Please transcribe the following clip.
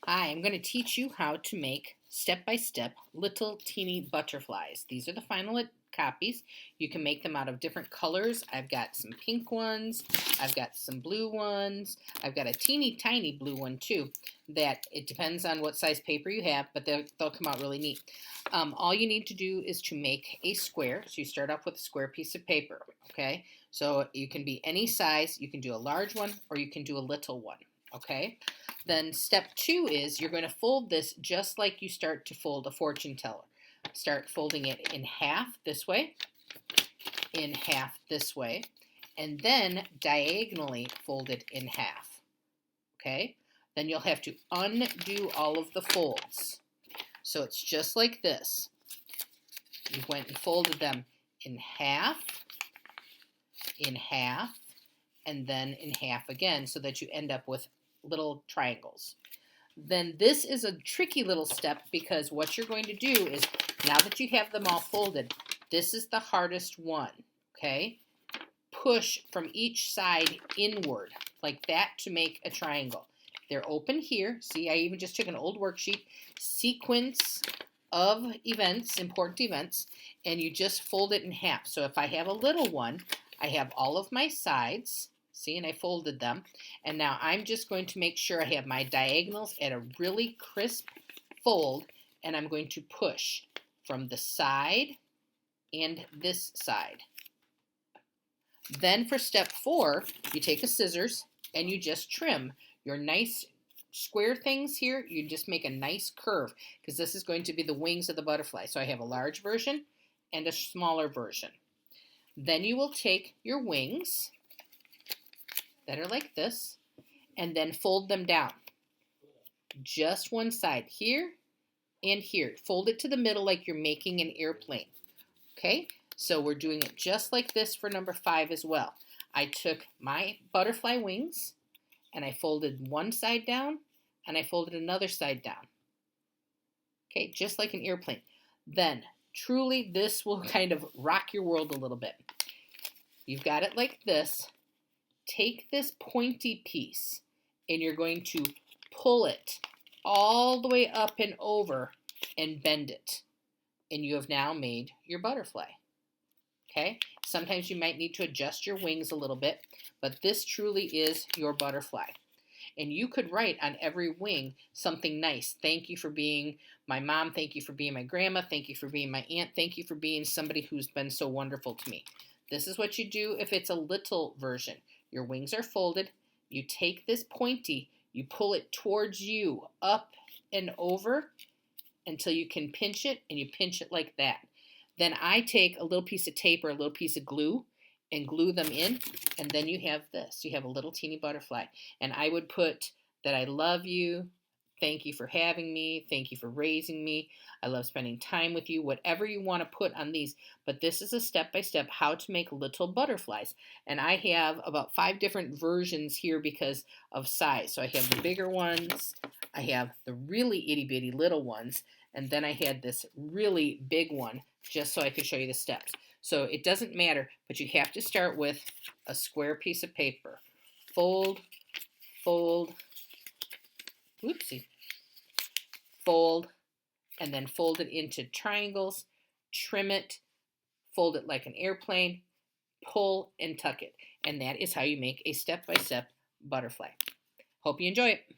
Hi, I'm going to teach you how to make step-by-step little teeny butterflies. These are the final copies. You can make them out of different colors. I've got some pink ones. I've got some blue ones. I've got a teeny tiny blue one too. That it depends on what size paper you have, but they'll come out really neat. All you need to do is to make a square. So you start off with a square piece of paper, okay? So you can be any size. You can do a large one or you can do a little one, okay? Then step 2 is you're going to fold this just like you start to fold a fortune teller. Start folding it in half this way, in half this way, and then diagonally fold it in half. Okay? Then you'll have to undo all of the folds. So it's just like this. You went and folded them in half, and then in half again so that you end up with little triangles. Then this is a tricky little step because what you're going to do is, now that you have them all folded, this is the hardest one, okay? Push from each side inward like that to make a triangle. They're open here. See, I even just took an old worksheet, sequence of events, important events, and you just fold it in half. So if I have a little one, I have all of my sides. See, and I folded them. And now I'm just going to make sure I have my diagonals at a really crisp fold, and I'm going to push from the side and this side. Then for step 4, you take a scissors and you just trim your nice square things here. You just make a nice curve because this is going to be the wings of the butterfly. So I have a large version and a smaller version. Then you will take your wings that are like this, and then fold them down. Just one side, here and here. Fold it to the middle like you're making an airplane. Okay, so we're doing it just like this for number 5 as well. I took my butterfly wings, and I folded one side down, and I folded another side down. Okay, just like an airplane. Then, truly, this will kind of rock your world a little bit. You've got it like this. Take this pointy piece and you're going to pull it all the way up and over and bend it. And you have now made your butterfly. Okay? Sometimes you might need to adjust your wings a little bit, but this truly is your butterfly. And you could write on every wing something nice. Thank you for being my mom. Thank you for being my grandma. Thank you for being my aunt. Thank you for being somebody who's been so wonderful to me. This is what you do if it's a little version. Your wings are folded. You take this pointy, you pull it towards you, up and over until you can pinch it, and you pinch it like that. Then I take a little piece of tape or a little piece of glue and glue them in, and then you have this. You have a little teeny butterfly. And I would put that I love you, thank you for having me, thank you for raising me, I love spending time with you, whatever you want to put on these. But this is a step-by-step how to make little butterflies. And I have about 5 different versions here because of size. So I have the bigger ones, I have the really itty-bitty little ones, and then I had this really big one just so I could show you the steps. So it doesn't matter, but you have to start with a square piece of paper. Fold, fold, whoopsie, fold, and then fold it into triangles, trim it, fold it like an airplane, pull and tuck it. And that is how you make a step-by-step butterfly. Hope you enjoy it.